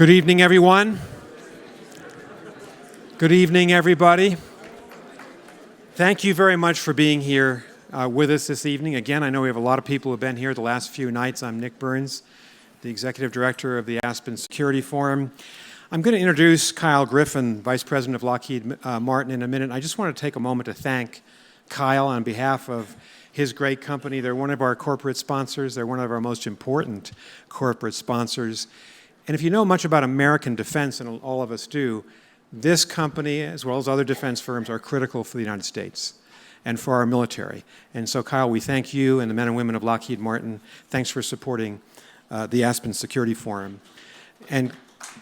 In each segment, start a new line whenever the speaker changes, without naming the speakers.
Good evening, everyone. Good evening, everybody. Thank you very much for being here with us this evening. Again, I know we have a lot of people who have been here the last few nights. I'm Nick Burns, the Executive Director of the Aspen Security Forum. I'm going to introduce Kyle Griffin, Vice President of Lockheed Martin, in a minute. I just want to take a moment to thank Kyle on behalf of his great company. They're one of our corporate sponsors. They're one of our most important corporate sponsors. And if you know much about American defense, and all of us do, this company, as well as other defense firms, are critical for the United States and for our military. And so, Kyle, we thank you and the men and women of Lockheed Martin. Thanks for supporting the Aspen Security Forum. And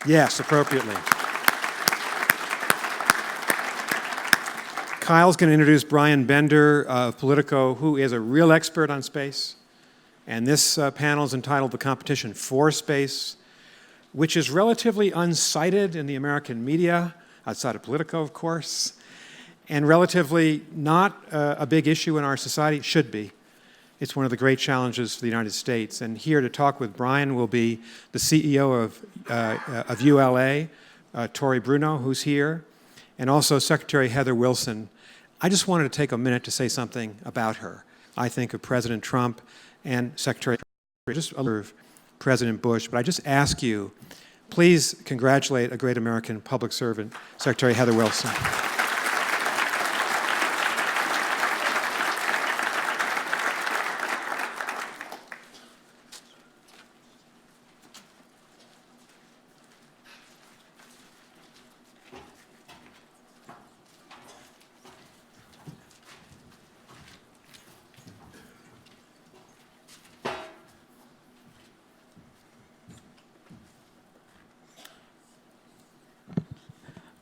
yes, appropriately. Kyle's going to introduce Bryan Bender of Politico, who is a real expert on space. And this panel is entitled The Competition for Space, which is relatively unsighted in the American media, outside of Politico, of course, and relatively not a big issue in our society. It should be. It's one of the great challenges for the United States. And here to talk with Bryan will be the CEO of ULA, Tory Bruno, who's here, and also Secretary Heather Wilson. I just wanted to take a minute to say something about her. I think of President Trump and Secretary just observe President Bush, but I just ask you, please congratulate a great American public servant, Secretary Heather Wilson.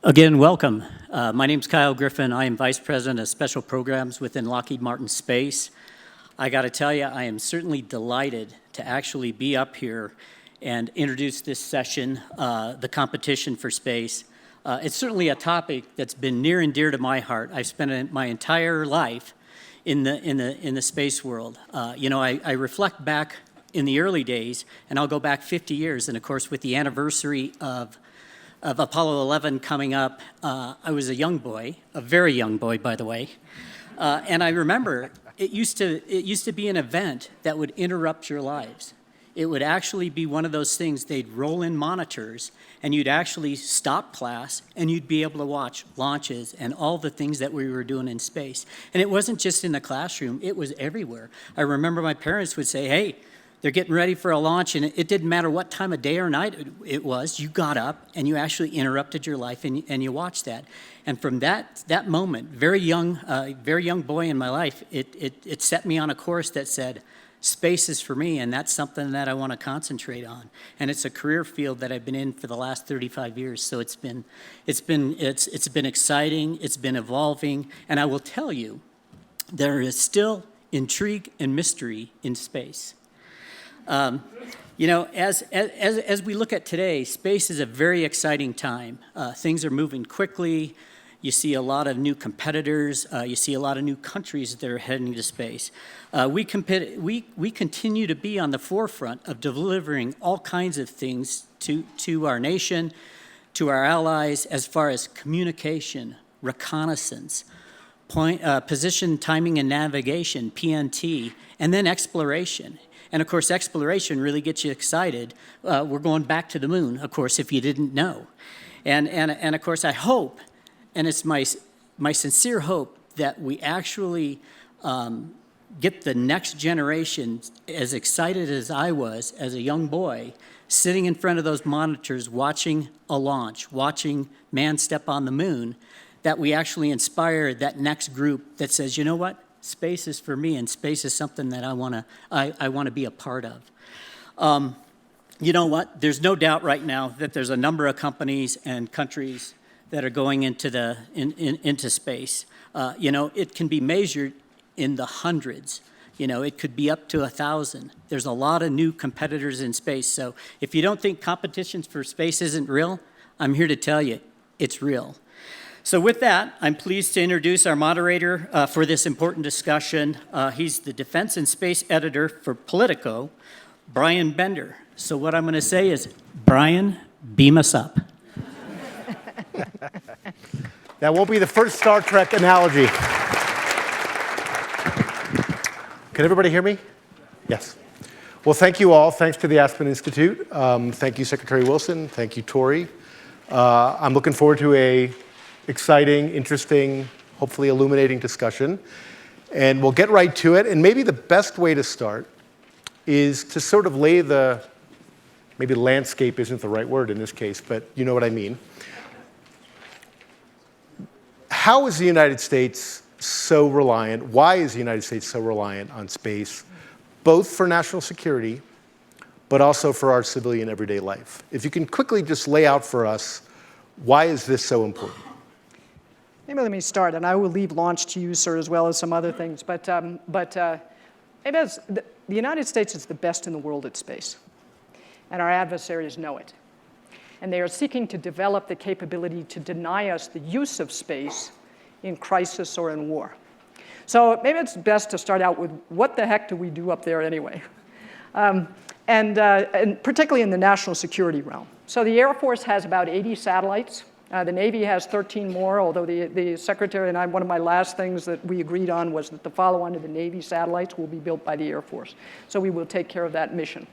Again, welcome. My name's Kyle Griffin. I am Vice President of Special Programs within Lockheed Martin Space. I got to tell you, I am certainly delighted to actually be up here and introduce this session, the competition for space. It's certainly a topic that's been near and dear to my heart. I've spent my entire life in the space world. I reflect back in the early days, and I'll go back 50 years, and of course, with the anniversary of Apollo 11 coming up, I was a young boy, a very young boy, by the way, and I remember it used to be an event that would interrupt your lives. It would actually be one of those things, they'd roll in monitors, and you'd actually stop class, and you'd be able to watch launches and all the things that we were doing in space. And it wasn't just in the classroom, it was everywhere. I remember my parents would say, hey, they're getting ready for a launch, and it didn't matter what time of day or night it was. You got up, and you actually interrupted your life, and you watched that. And from that moment, very young boy in my life, it set me on a course that said, space is for me, and that's something that I want to concentrate on. And it's a career field that I've been in for the last 35 years. So it's been exciting, it's been evolving, and I will tell you, there is still intrigue and mystery in space. As we look at today, space is a very exciting time. Things are moving quickly. You see a lot of new competitors. You see a lot of new countries that are heading to space. We continue to be on the forefront of delivering all kinds of things to our nation, to our allies, as far as communication, reconnaissance, position, timing, and navigation, PNT, and then exploration. And of course, exploration really gets you excited. We're going back to the moon, of course, if you didn't know. And of course, I hope, and it's my sincere hope, that we actually get the next generation as excited as I was as a young boy, sitting in front of those monitors, watching a launch, watching man step on the moon, that we actually inspire that next group that says, you know what? Space is for me, and space is something that I want to be a part of. You know what? There's no doubt right now that there's a number of companies and countries that are going into space. It can be measured in the hundreds. It could be up to 1,000. There's a lot of new competitors in space. So if you don't think competition for space isn't real, I'm here to tell you it's real. So with that, I'm pleased to introduce our moderator for this important discussion. He's the Defense and Space Editor for Politico, Bryan Bender. So what I'm going to say is, Bryan, beam us up.
That won't be the first Star Trek analogy. Can everybody hear me? Yes. Well, thank you all. Thanks to the Aspen Institute. Thank you, Secretary Wilson. Thank you, Tory. I'm looking forward to a exciting, interesting, hopefully illuminating discussion. And we'll get right to it. And maybe the best way to start is to sort of lay the, maybe landscape isn't the right word in this case, but you know what I mean. How is the United States so reliant? Why is the United States so reliant on space, both for national security, but also for our civilian everyday life? If you can quickly just lay out for us, why is this so important?
Maybe let me start, and I will leave launch to you, sir, as well as some other things. But maybe the United States is the best in the world at space, and our adversaries know it. And they are seeking to develop the capability to deny us the use of space in crisis or in war. So maybe it's best to start out with what the heck do we do up there anyway? And particularly in the national security realm. So the Air Force has about 80 satellites. The Navy has 13 more, although the Secretary and I, one of my last things that we agreed on was that the follow-on to the Navy satellites will be built by the Air Force. So we will take care of that mission.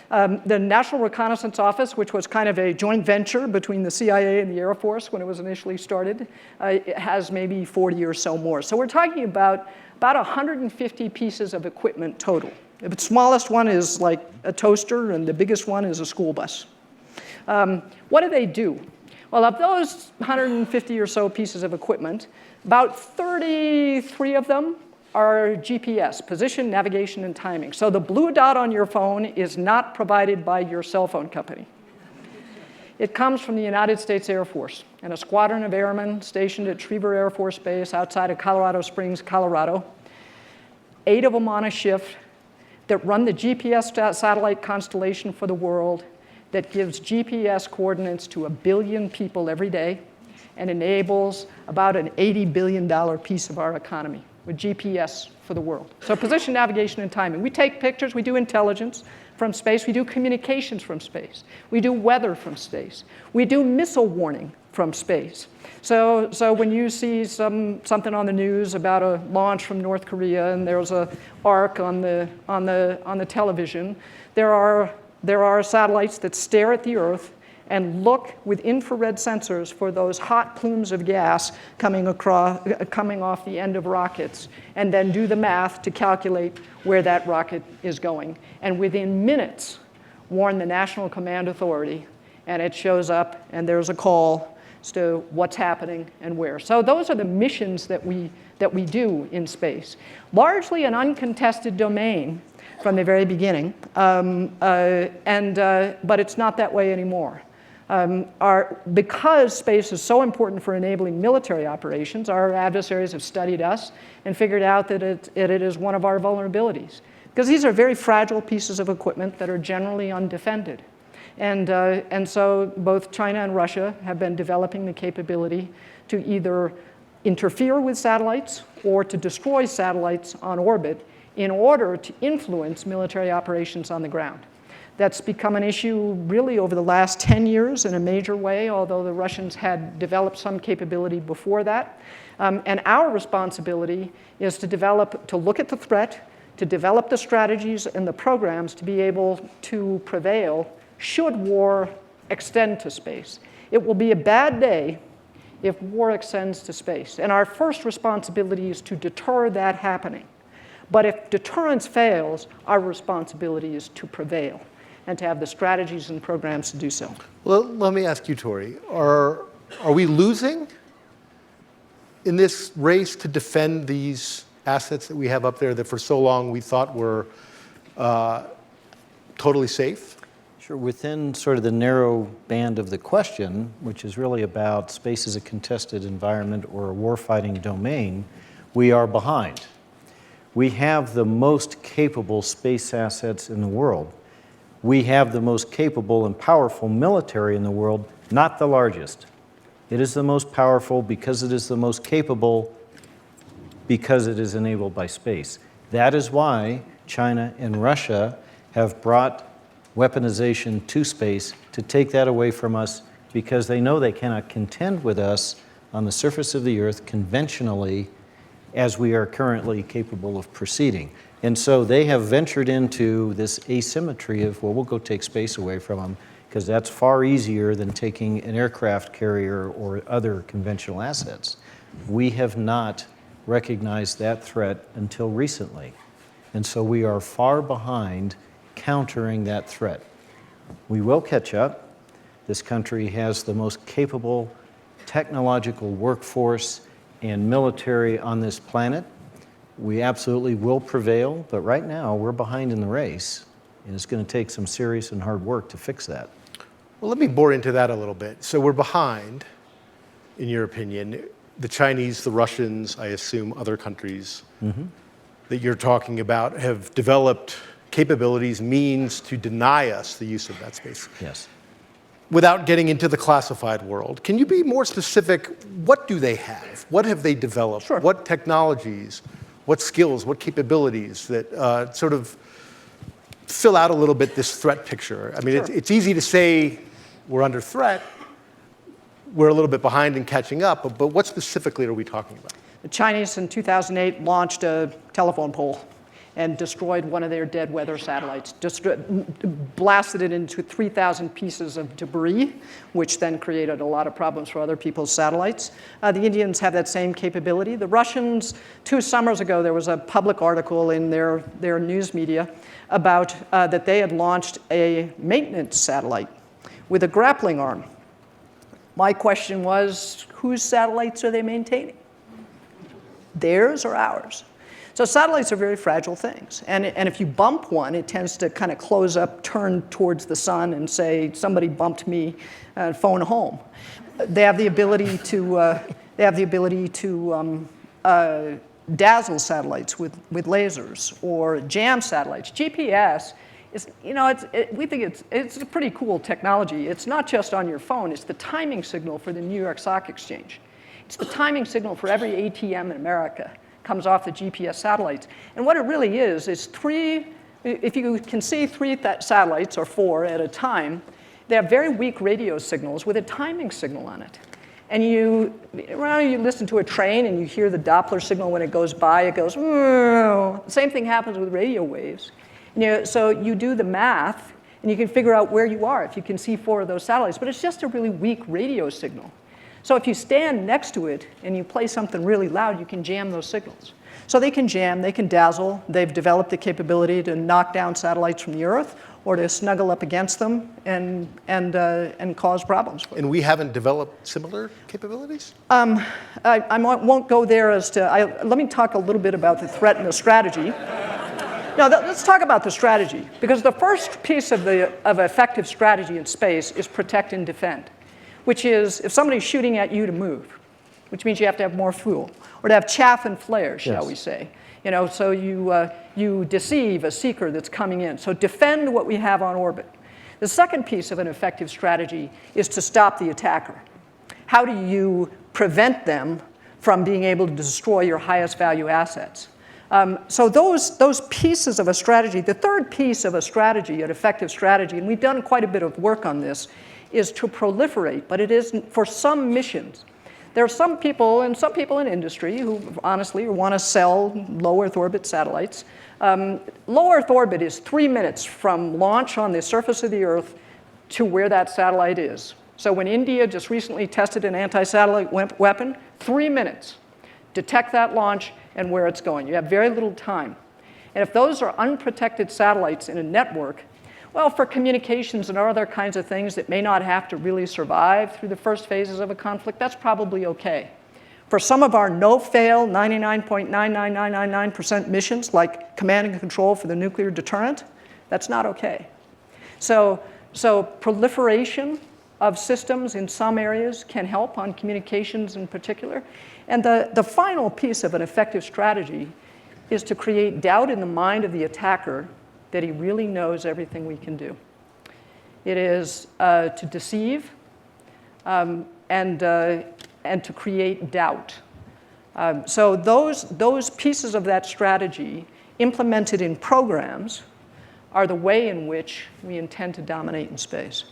The National Reconnaissance Office, which was kind of a joint venture between the CIA and the Air Force when it was initially started, it has maybe 40 or so more. So we're talking about 150 pieces of equipment total. The smallest one is like a toaster, and the biggest one is a school bus. What do they do? Well, of those 150 or so pieces of equipment, about 33 of them are GPS, position, navigation, and timing. So the blue dot on your phone is not provided by your cell phone company. It comes from the United States Air Force and a squadron of airmen stationed at Schriever Air Force Base outside of Colorado Springs, Colorado. 8 of them on a shift that run the GPS satellite constellation for the world that gives GPS coordinates to 1 billion people every day and enables about an $80 billion piece of our economy with GPS for the world. So position, navigation, and timing. We take pictures, we do intelligence from space, we do communications from space, we do weather from space, we do missile warning from space. So when you see something on the news about a launch from North Korea and there's an arc on the television, there are satellites that stare at the Earth and look with infrared sensors for those hot plumes of gas coming off the end of rockets, and then do the math to calculate where that rocket is going. And within minutes, warn the National Command Authority, and it shows up, and there's a call as to what's happening and where. So those are the missions that we do in space. Largely an uncontested domain from the very beginning, but it's not that way anymore. Because space is so important for enabling military operations, our adversaries have studied us and figured out that it is one of our vulnerabilities. Because these are very fragile pieces of equipment that are generally undefended. And so both China and Russia have been developing the capability to either interfere with satellites or to destroy satellites on orbit in order to influence military operations on the ground. That's become an issue really over the last 10 years in a major way, although the Russians had developed some capability before that. And our responsibility is to look at the threat, to develop the strategies and the programs to be able to prevail should war extend to space. It will be a bad day if war extends to space. And our first responsibility is to deter that happening. But if deterrence fails, our responsibility is to prevail and to have the strategies and programs to do so.
Well, let me ask you, Tory, are we losing in this race to defend these assets that we have up there that for so long we thought were totally safe?
Sure. Within sort of the narrow band of the question, which is really about space as a contested environment or a warfighting domain, we are behind. We have the most capable space assets in the world. We have the most capable and powerful military in the world, not the largest. It is the most powerful because it is the most capable, because it is enabled by space. That is why China and Russia have brought weaponization to space to take that away from us because they know they cannot contend with us on the surface of the Earth conventionally as we are currently capable of proceeding. And so they have ventured into this asymmetry of, well, we'll go take space away from them because that's far easier than taking an aircraft carrier or other conventional assets. We have not recognized that threat until recently. And so we are far behind countering that threat. We will catch up. This country has the most capable technological workforce and military on this planet. We absolutely will prevail, but right now we're behind in the race, and it's going to take some serious and hard work to fix that.
Well, let me bore into that a little bit. So we're behind, in your opinion. The Chinese, the Russians, I assume other countries that you're talking about have developed capabilities, means to deny us the use of that space.
Yes.
Without getting into the classified world, can you be more specific? What do they have? What have they developed?
Sure.
What technologies, what skills, what capabilities that sort of fill out a little bit this threat picture? I mean,
Sure.
it's easy to say we're under threat. We're a little bit behind in catching up, but what specifically are we talking about?
The Chinese in 2008 launched a telephone pole and destroyed one of their dead weather satellites, blasted it into 3,000 pieces of debris, which then created a lot of problems for other people's satellites. The Indians have that same capability. The Russians, 2 summers ago, there was a public article in their news media about that they had launched a maintenance satellite with a grappling arm. My question was, whose satellites are they maintaining? Theirs or ours? So satellites are very fragile things. And if you bump one, it tends to kind of close up, turn towards the sun and say, somebody bumped me, phone home. They have the ability to dazzle satellites with lasers or jam satellites. GPS is, we think it's a pretty cool technology. It's not just on your phone. It's the timing signal for the New York Stock Exchange. It's the timing signal for every ATM in America. Comes off the GPS satellites. And what it really is if you can see 3 satellites or 4 at a time, they have very weak radio signals with a timing signal on it. And you listen to a train and you hear the Doppler signal when it goes by, it goes, the same thing happens with radio waves. So you do the math and you can figure out where you are if you can see 4 of those satellites, but it's just a really weak radio signal. So if you stand next to it and you play something really loud, you can jam those signals. So they can jam, they can dazzle. They've developed the capability to knock down satellites from the Earth or to snuggle up against them and cause problems for them.
And we haven't developed similar capabilities?
I won't go there as to, let me talk a little bit about the threat and the strategy. No, let's talk about the strategy, because the first piece of effective strategy in space is protect and defend, which is if somebody's shooting at you to move, which means you have to have more fuel, or to have chaff and flares, shall we say. So you deceive a seeker that's coming in. So defend what we have on orbit. The second piece of an effective strategy is to stop the attacker. How do you prevent them from being able to destroy your highest value assets? So those pieces of a strategy, the third piece of a strategy, an effective strategy, and we've done quite a bit of work on this, is to proliferate, but it is for some missions. There are some people in industry who honestly want to sell low Earth orbit satellites. Low Earth orbit is 3 minutes from launch on the surface of the Earth to where that satellite is. So when India just recently tested an anti-satellite weapon, 3 minutes. Detect that launch and where it's going. You have very little time. And if those are unprotected satellites in a network, well, for communications and other kinds of things that may not have to really survive through the first phases of a conflict, that's probably okay. For some of our no-fail 99.99999% missions, like command and control for the nuclear deterrent, that's not okay. So proliferation of systems in some areas can help on communications in particular. And the final piece of an effective strategy is to create doubt in the mind of the attacker that he really knows everything we can do. It is to deceive and to create doubt. So those pieces of that strategy implemented in programs are the way in which we intend to dominate in space.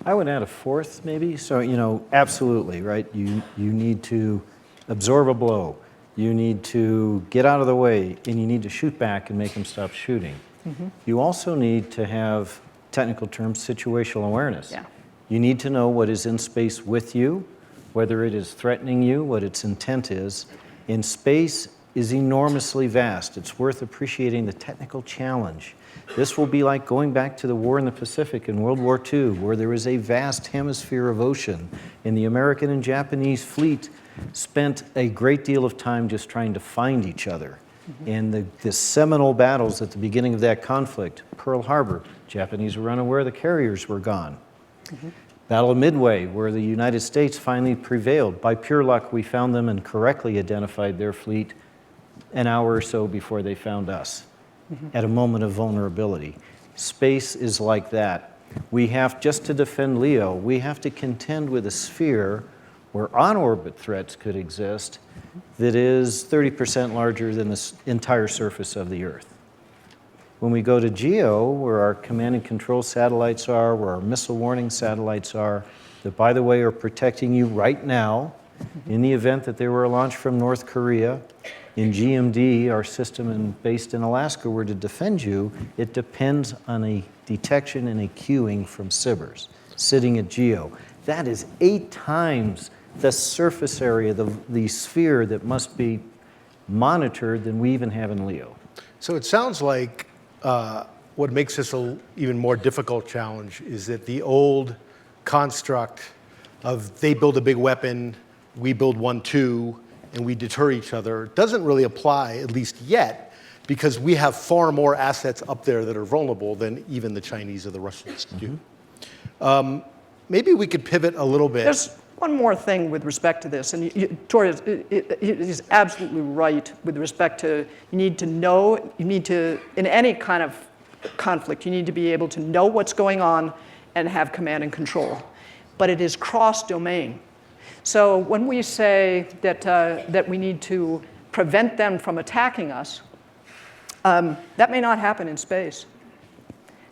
I would add a fourth, maybe. So, absolutely, right? You need to absorb a blow. You need to get out of the way, and you need to shoot back and make them stop shooting. You also need to have, technical terms, situational awareness.
Yeah.
You need to know what is in space with you, whether it is threatening you, what its intent is. And space is enormously vast. It's worth appreciating the technical challenge. This will be like going back to the war in the Pacific in World War II, where there was a vast hemisphere of ocean, and the American and Japanese fleet spent a great deal of time just trying to find each other. And the seminal battles at the beginning of that conflict, Pearl Harbor, Japanese were unaware the carriers were gone. Battle of Midway, where the United States finally prevailed. By pure luck, we found them and correctly identified their fleet an hour or so before they found us, at a moment of vulnerability. Space is like that. We have, just to defend LEO, we have to contend with a sphere where on-orbit threats could exist that is 30% larger than the entire surface of the Earth. When we go to GEO, where our command and control satellites are, where our missile warning satellites are, that, by the way, are protecting you right now in the event that there were a launch from North Korea. In GMD, our system based in Alaska, were to defend you, it depends on a detection and a cueing from SBIRS, sitting at GEO. That is 8 times the surface area, the sphere that must be monitored than we even have in LEO.
So it sounds like what makes this an even more difficult challenge is that the old construct of they build a big weapon, we build one too, and we deter each other doesn't really apply, at least yet, because we have far more assets up there that are vulnerable than even the Chinese or the Russians do. Maybe we could pivot a little bit.
There's one more thing with respect to this, and Tory is absolutely right with respect to you need to know, in any kind of conflict, you need to be able to know what's going on and have command and control. But it is cross-domain. So when we say that we need to prevent them from attacking us, that may not happen in space.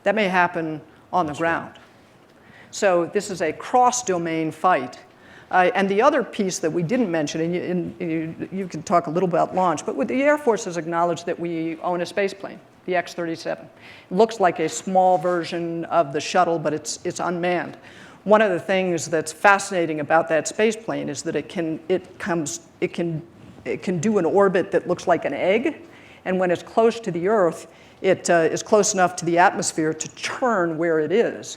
That may happen on the ground. So this is a cross-domain fight. And the other piece that we didn't mention, and you can talk a little about launch, but the Air Force has acknowledged that we own a space plane, the X-37. It looks like a small version of the shuttle, but it's unmanned. One of the things that's fascinating about that space plane is that it can do an orbit that looks like an egg, and when it's close to the Earth, it is close enough to the atmosphere to turn where it is,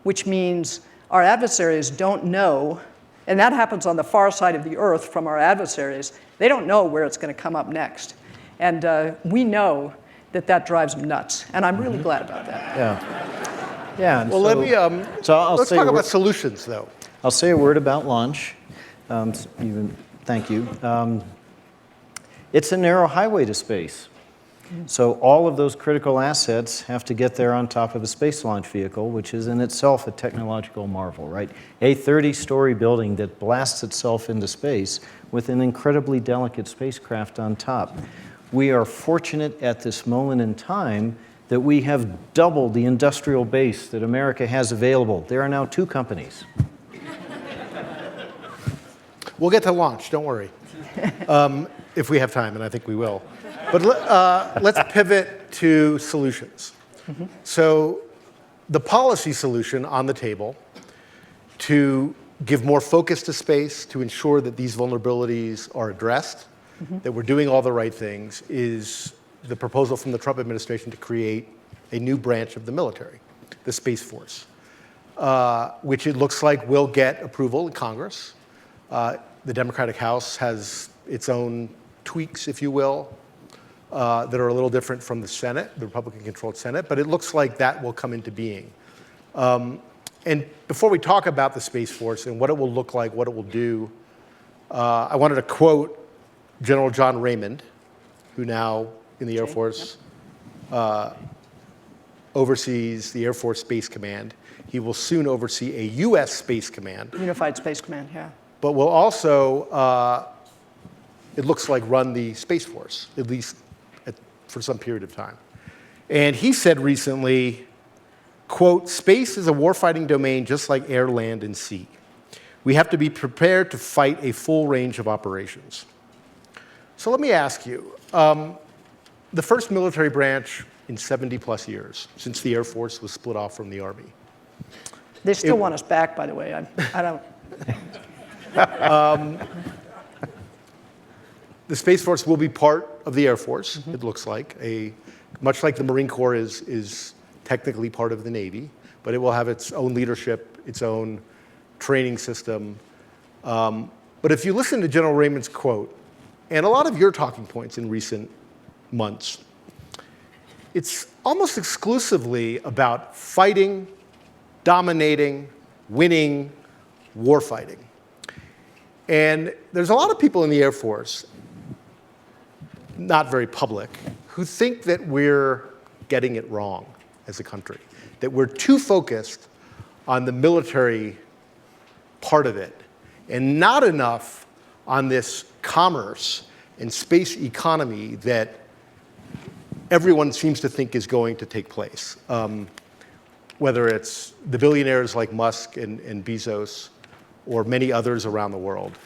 which means our adversaries don't know. And that happens on the far side of the Earth from our adversaries. They don't know where it's going to come up next. And we know that drives them nuts. And I'm really glad about that.
Yeah. And
Well, let's talk about solutions, though.
I'll say a word about launch. Thank you. It's a narrow highway to space. So all of those critical assets have to get there on top of a space launch vehicle, which is in itself a technological marvel, right? A 30-story building that blasts itself into space with an incredibly delicate spacecraft on top. We are fortunate at this moment in time that we have doubled the industrial base that America has available. There are now 2 companies.
We'll get to launch, don't worry. If we have time, and I think we will. But let's pivot to solutions. So the policy solution on the table to give more focus to space, to ensure that these vulnerabilities are addressed, that we're doing all the right things, is the proposal from the Trump administration to create a new branch of the military, the Space Force, which it looks like will get approval in Congress. The Democratic House has its own tweaks, if you will, that are a little different from the Senate, the Republican-controlled Senate, but it looks like that will come into being. And before we talk about the Space Force and what it will look like, what it will do, I wanted to quote General John Raymond, who now in the Air Force oversees the Air Force Space Command. He will soon oversee a U.S. Space Command.
Unified Space Command, yeah.
But will also, it looks like, run the Space Force, at least for some period of time. And he said recently, quote, "Space is a warfighting domain just like air, land, and sea. We have to be prepared to fight a full range of operations." So let me ask you, the first military branch in 70 plus years, since the Air Force was split off from the Army.
They still want us back, by the way. I don't.
The Space Force will be part of the Air Force, it looks like. Much like the Marine Corps is technically part of the Navy, but it will have its own leadership, its own training system. But if you listen to General Raymond's quote, and a lot of your talking points in recent months, it's almost exclusively about fighting, dominating, winning, warfighting. And there's a lot of people in the Air Force, not very public, who think that we're getting it wrong as a country, that we're too focused on the military part of it and not enough on this commerce and space economy that everyone seems to think is going to take place, whether it's the billionaires like Musk and Bezos or many others around the world.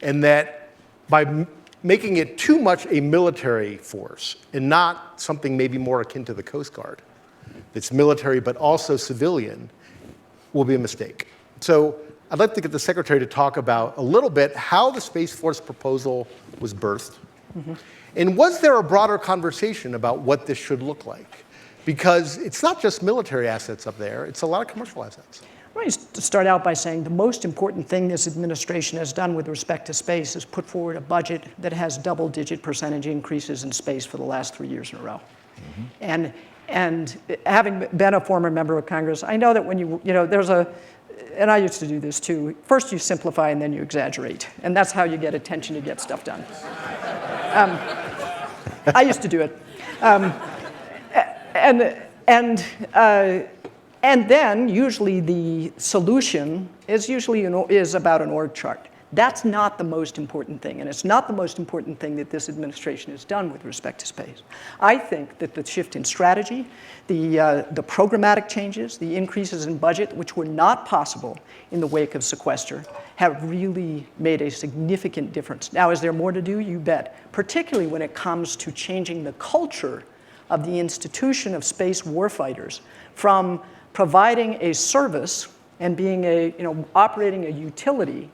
And that by making it too much a military force and not something maybe more akin to the Coast Guard, that's military but also civilian, will be a mistake. So I'd like to get the Secretary to talk about a little bit how the Space Force proposal was birthed. And was there a broader conversation about what this should look like? Because it's not just military assets up there, it's a lot of commercial assets.
Let me start out by saying the most important thing this administration has done with respect to space is put forward a budget that has double-digit percentage increases in space for the last 3 years in a row. And having been a former member of Congress, I know that when and I used to do this too, first you simplify and then you exaggerate. And that's how you get attention to get stuff done. I used to do it. And then usually the solution is about an org chart. That's not the most important thing, and it's not the most important thing that this administration has done with respect to space. I think that the shift in strategy, the programmatic changes, the increases in budget, which were not possible in the wake of sequester, have really made a significant difference. Now, is there more to do? You bet. Particularly when it comes to changing the culture of the institution of space warfighters from providing a service and being operating a utility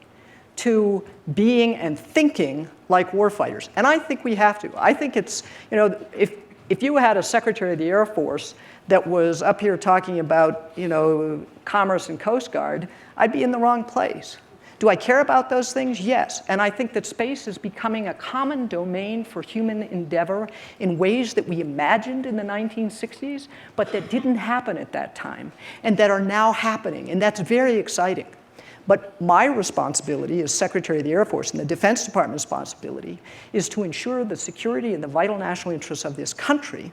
to being and thinking like warfighters. And I think we have to. I think it's, if you had a Secretary of the Air Force that was up here talking about, commerce and Coast Guard, I'd be in the wrong place. Do I care about those things? Yes. And I think that space is becoming a common domain for human endeavor in ways that we imagined in the 1960s, but that didn't happen at that time, and that are now happening. And that's very exciting. But my responsibility as Secretary of the Air Force and the Defense Department's responsibility is to ensure the security and the vital national interests of this country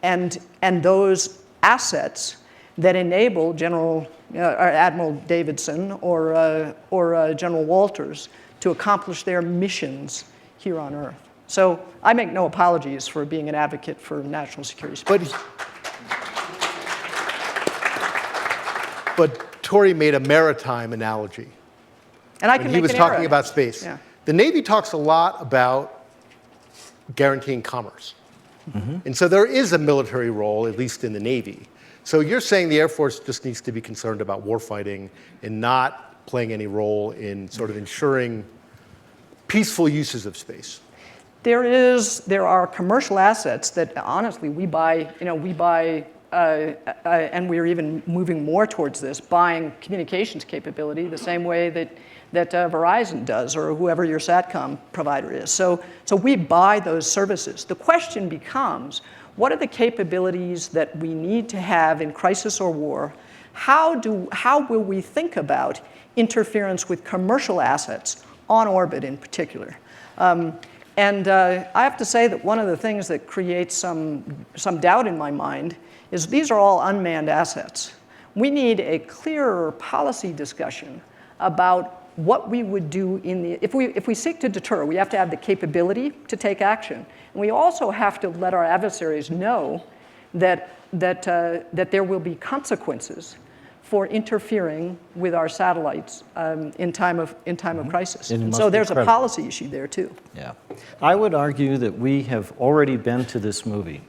and those assets that enable Admiral Davidson or General Walters to accomplish their missions here on Earth. So I make no apologies for being an advocate for national security.
But Tory made a maritime analogy.
And I can
when
make
he was
an
talking
error.
about space.
Yeah.
The Navy talks a lot about guaranteeing commerce. And so there is a military role, at least in the Navy. So you're saying the Air Force just needs to be concerned about warfighting and not playing any role in sort of ensuring peaceful uses of space.
There are commercial assets that honestly we buy, and we're even moving more towards this, buying communications capability the same way that Verizon does or whoever your SATCOM provider is. So we buy those services. The question becomes, what are the capabilities that we need to have in crisis or war? How will we think about interference with commercial assets on orbit in particular? And I have to say that one of the things that creates some doubt in my mind is these are all unmanned assets. We need a clearer policy discussion about what we would do if we seek to deter, we have to have the capability to take action. And we also have to let our adversaries know that there will be consequences for interfering with our satellites in time of crisis.
And it must
So
be
there's a
credible.
policy issue there too.
Yeah. I would argue that we have already been to this movie.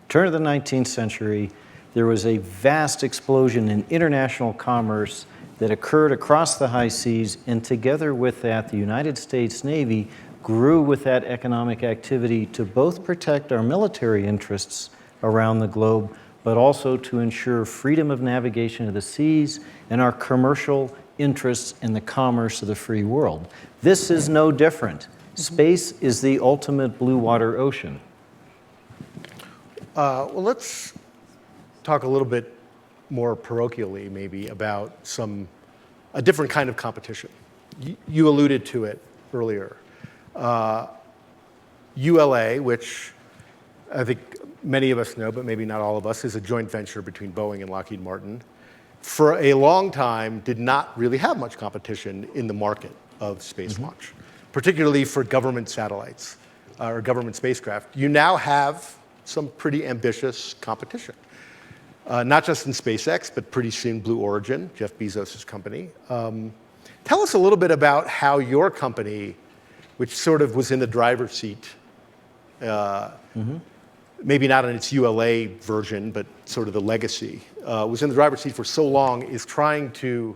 Turn of the 19th century, there was a vast explosion in international commerce that occurred across the high seas, and together with that, the United States Navy grew with that economic activity to both protect our military interests around the globe, but also to ensure freedom of navigation of the seas and our commercial interests in the commerce of the free world. This is no different. Space is the ultimate blue water ocean.
Well, let's talk a little bit more parochially, maybe, about a different kind of competition. You alluded to it earlier. ULA, which I think many of us know, but maybe not all of us, is a joint venture between Boeing and Lockheed Martin, for a long time did not really have much competition in the market of space launch, particularly for government satellites or government spacecraft. You now have some pretty ambitious competition, not just in SpaceX, but pretty soon Blue Origin, Jeff Bezos' company. Tell us a little bit about how your company, which sort of was in the driver's seat, maybe not in its ULA version, but sort of the legacy, was in the driver's seat for so long, is trying to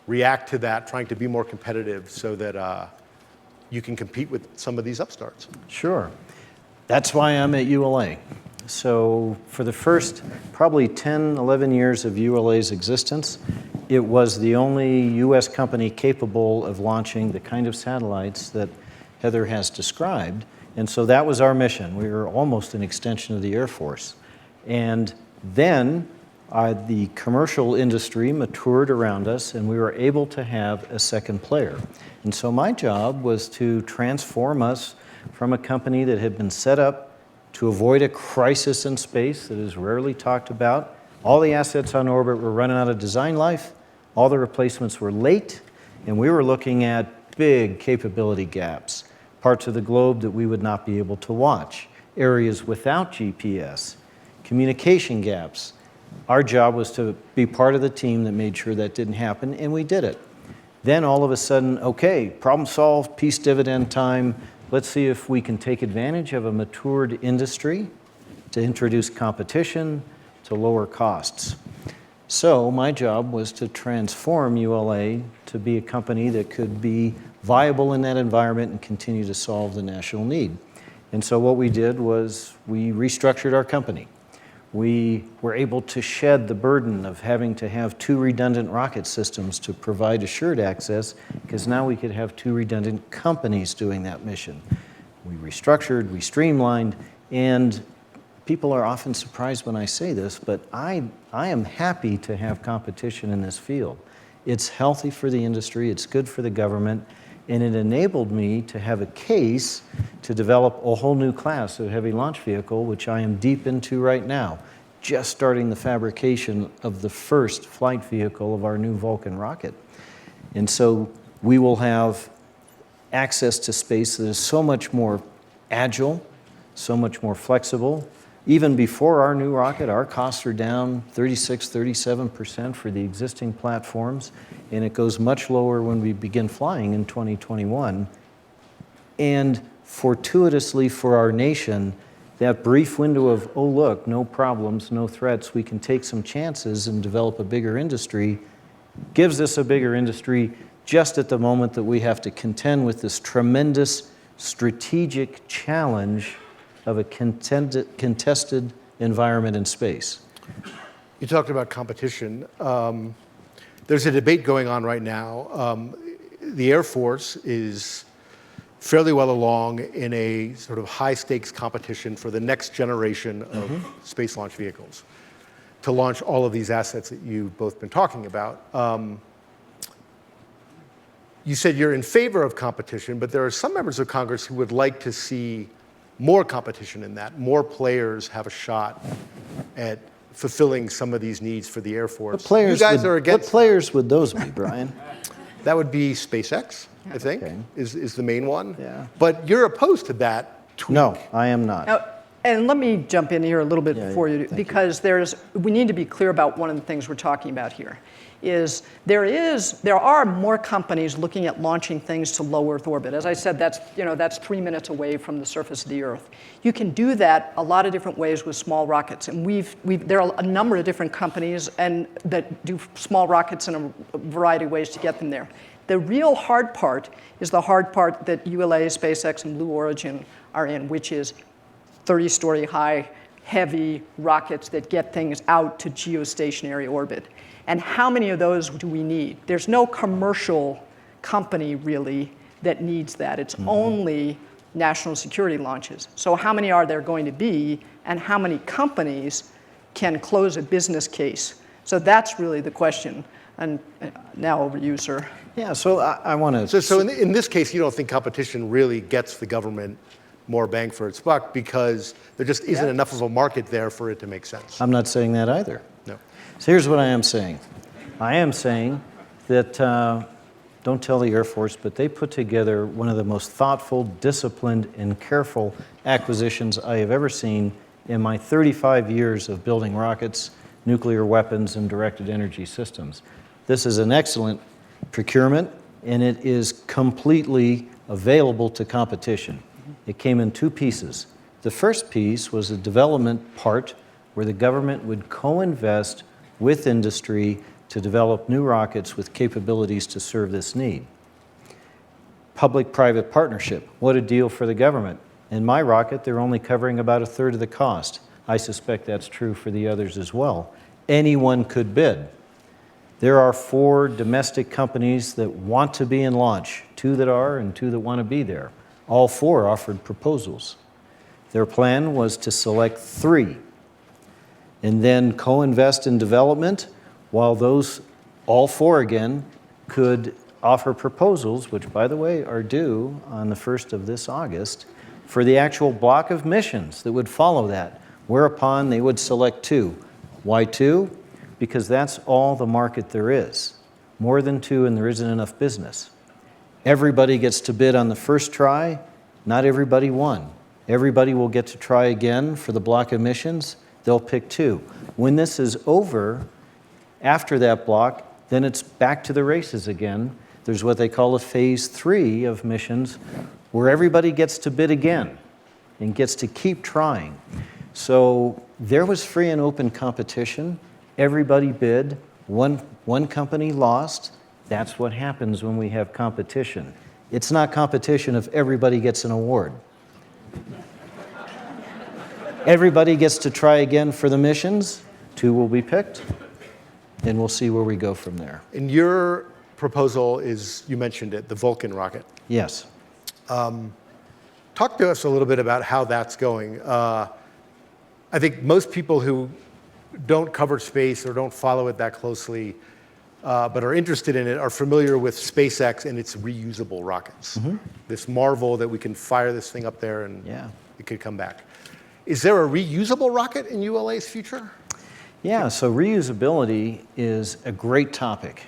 react to that, trying to be more competitive so that you can compete with some of these upstarts.
Sure. That's why I'm at ULA. So for the first probably 10, 11 years of ULA's existence, it was the only US company capable of launching the kind of satellites that Heather has described. And so that was our mission. We were almost an extension of the Air Force. And then the commercial industry matured around us, and we were able to have a second player. And so my job was to transform us from a company that had been set up to avoid a crisis in space that is rarely talked about. All the assets on orbit were running out of design life, all the replacements were late, and we were looking at big capability gaps, parts of the globe that we would not be able to watch, areas without GPS, communication gaps. Our job was to be part of the team that made sure that didn't happen, and we did it. Then all of a sudden, okay, problem solved, peace dividend time. Let's see if we can take advantage of a matured industry to introduce competition, to lower costs. So my job was to transform ULA to be a company that could be viable in that environment and continue to solve the national need. And so what we did was we restructured our company. We were able to shed the burden of having to have 2 redundant rocket systems to provide assured access, because now we could have 2 redundant companies doing that mission. We restructured, we streamlined, and people are often surprised when I say this, but I am happy to have competition in this field. It's healthy for the industry, it's good for the government, and it enabled me to have a case to develop a whole new class of heavy launch vehicle, which I am deep into right now, just starting the fabrication of the first flight vehicle of our new Vulcan rocket. And so we will have access to space that is so much more agile, so much more flexible. Even before our new rocket, our costs are down 36, 37% for the existing platforms, and it goes much lower when we begin flying in 2021. And fortuitously for our nation, that brief window of, oh look, no problems, no threats, we can take some chances and develop a bigger industry, gives us a bigger industry just at the moment that we have to contend with this tremendous strategic challenge of a contested environment in space.
You talked about competition. There's a debate going on right now. The Air Force is fairly well along in a sort of high-stakes competition for the next generation of space launch vehicles to launch all of these assets that you've both been talking about. You said you're in favor of competition, but there are some members of Congress who would like to see more competition in that, more players have a shot at fulfilling some of these needs for the Air Force. You guys are against.
What players would those be, Bryan?
That would be SpaceX, I think,
Okay.
is the main one.
Yeah.
But you're opposed to that tweak.
No, I am not.
Now, And let me jump in here a little bit
Yeah,
before
yeah,
you,
thank
because we need to be clear about one of the things we're talking about here. There are more companies looking at launching things to low Earth orbit. As I said, that's 3 minutes away from the surface of the Earth. You can do that a lot of different ways with small rockets, and there are a number of different companies that do small rockets in a variety of ways to get them there. The real hard part is the hard part that ULA, SpaceX, and Blue Origin are in, which is 30-story high, heavy rockets that get things out to geostationary orbit. And how many of those do we need? There's no commercial company, really, that needs that. It's only national security launches. So how many are there going to be, and how many companies can close a business case? So that's really the question. And now over to you, sir.
Yeah, so I want to...
So in this case, you don't think competition really gets the government more bang for its buck because there just isn't enough of a market there for it to make sense?
I'm not saying that either.
No.
So here's what I am saying. I am saying that, don't tell the Air Force, but they put together one of the most thoughtful, disciplined, and careful acquisitions I have ever seen in my 35 years of building rockets, nuclear weapons, and directed energy systems. This is an excellent procurement, and it is completely available to competition. It came in two pieces. The first piece was a development part where the government would co-invest with industry to develop new rockets with capabilities to serve this need. Public-private partnership, what a deal for the government. In my rocket, they're only covering about a third of the cost. I suspect that's true for the others as well. Anyone could bid. There are 4 domestic companies that want to be in launch, 2 that are and 2 that want to be there. All 4 offered proposals. Their plan was to select 3 and then co-invest in development while those, all 4 again, could offer proposals, which by the way are due on the 1st of this August, for the actual block of missions that would follow that, whereupon they would select 2. Why 2? Because that's all the market there is. More than 2 and there isn't enough business. Everybody gets to bid on the first try, not everybody won. Everybody will get to try again for the block of missions, they'll pick 2. When this is over, after that block, then it's back to the races again. There's what they call a phase 3 of missions, where everybody gets to bid again and gets to keep trying. So there was free and open competition. Everybody bid. One company lost. That's what happens when we have competition. It's not competition if everybody gets an award. Everybody gets to try again for the missions. 2 will be picked, and we'll see where we go from there.
And your proposal is, you mentioned it, the Vulcan rocket.
Yes.
Talk to us a little bit about how that's going. I think most people who don't cover space or don't follow it that closely, but are interested in it, are familiar with SpaceX and its reusable rockets. This marvel that we can fire this thing up there and it could come back. Is there a reusable rocket in ULA's future?
Yeah, so reusability is a great topic.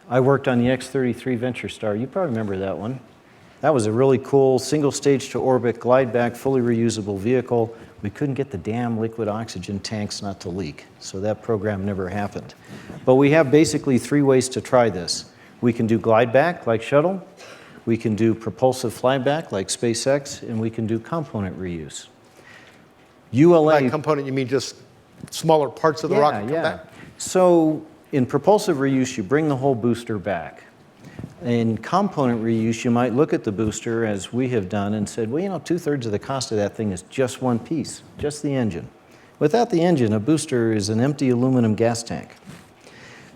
I worked on the X-33 Venture Star. You probably remember that one. That was a really cool single stage to orbit, glide back, fully reusable vehicle. We couldn't get the damn liquid oxygen tanks not to leak, so that program never happened. But we have basically 3 ways to try this. We can do glide back like shuttle, we can do propulsive flyback like SpaceX, and we can do component reuse. ULA...
By component, you mean just smaller parts of the rocket come back?
So in propulsive reuse, you bring the whole booster back. In component reuse, you might look at the booster, as we have done, and said, well, 2/3 of the cost of that thing is just one piece, just the engine. Without the engine, a booster is an empty aluminum gas tank.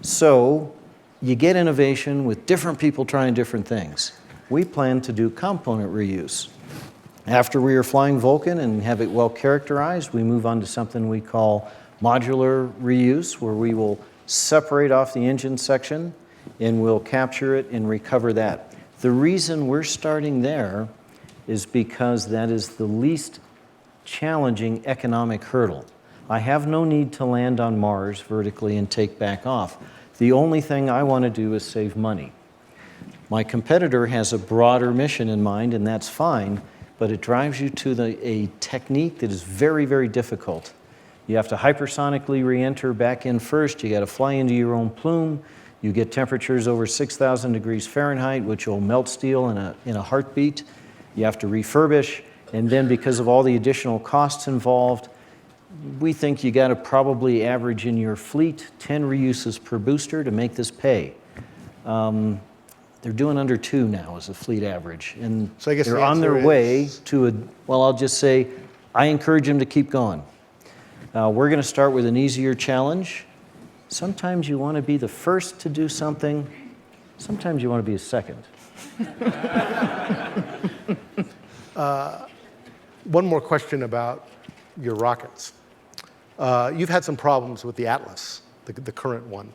So you get innovation with different people trying different things. We plan to do component reuse. After we are flying Vulcan and have it well characterized, we move on to something we call modular reuse, where we will separate off the engine section and we'll capture it and recover that. The reason we're starting there is because that is the least challenging economic hurdle. I have no need to land on Mars vertically and take back off. The only thing I want to do is save money. My competitor has a broader mission in mind, and that's fine, but it drives you to a technique that is very, very difficult. You have to hypersonically re-enter back in first. You got to fly into your own plume. You get temperatures over 6,000 degrees Fahrenheit, which will melt steel in a heartbeat. You have to refurbish. And then because of all the additional costs involved, we think you got to probably average in your fleet 10 reuses per booster to make this pay. They're doing under 2 now as a fleet average. And
So I guess
they're
the
on their
answer
way
is-
to well, I'll just say, I encourage them to keep going. We're going to start with an easier challenge. Sometimes you want to be the first to do something. Sometimes you want to be a second.
One more question about your rockets. You've had some problems with the Atlas, the current one.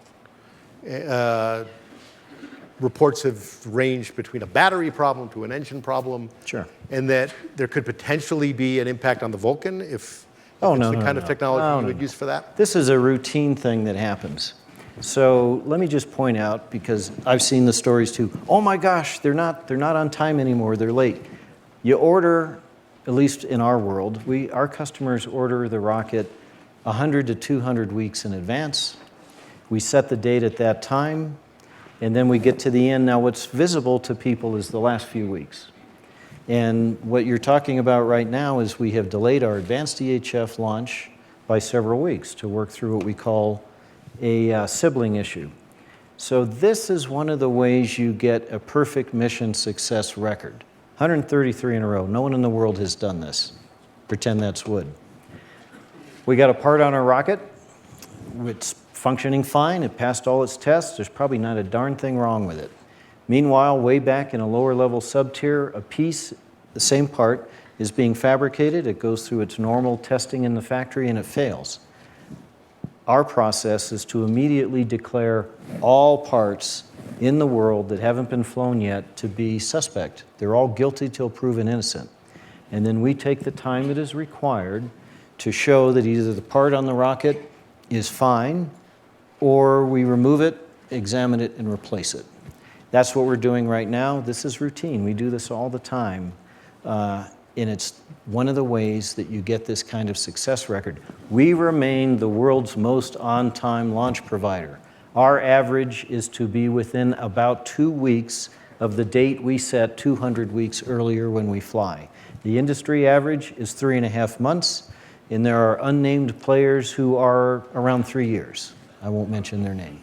Reports have ranged between a battery problem to an engine problem.
Sure.
And that there could potentially be an impact on the Vulcan if
Oh,
it's
no,
the
no,
kind
no.
of technology
No,
you
no,
would
no.
use for that.
This is a routine thing that happens. So let me just point out, because I've seen the stories too, oh my gosh, they're not on time anymore, they're late. You order, at least in our world, our customers order the rocket 100 to 200 weeks in advance. We set the date at that time, and then we get to the end. Now what's visible to people is the last few weeks. And what you're talking about right now is we have delayed our advanced EHF launch by several weeks to work through what we call a sibling issue. So this is one of the ways you get a perfect mission success record. 133 in a row. No one in the world has done this. Pretend that's wood. We got a part on our rocket. It's functioning fine. It passed all its tests. There's probably not a darn thing wrong with it. Meanwhile, way back in a lower level sub-tier, a piece, the same part, is being fabricated. It goes through its normal testing in the factory and it fails. Our process is to immediately declare all parts in the world that haven't been flown yet to be suspect. They're all guilty till proven innocent. And then we take the time that is required to show that either the part on the rocket is fine or we remove it, examine it, and replace it. That's what we're doing right now. This is routine. We do this all the time. And it's one of the ways that you get this kind of success record. We remain the world's most on-time launch provider. Our average is to be within about 2 weeks of the date we set 200 weeks earlier when we fly. The industry average is 3.5 months, and there are unnamed players who are around 3 years. I won't mention their name.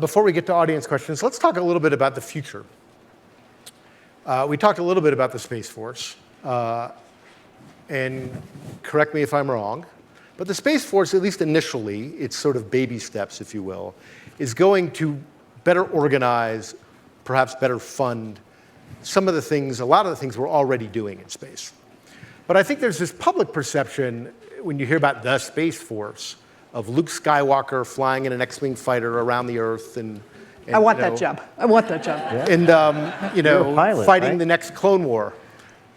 Before we get to audience questions, let's talk a little bit about the future. We talked a little bit about the Space Force, and correct me if I'm wrong, but the Space Force, at least initially, it's sort of baby steps, if you will, is going to better organize, perhaps better fund some of the things, a lot of the things we're already doing in space. But I think there's this public perception when you hear about the Space Force of Luke Skywalker flying in an X-wing fighter around the Earth and
I want that job. I want that job.
and
You're a pilot,
fighting
right?
the next Clone War.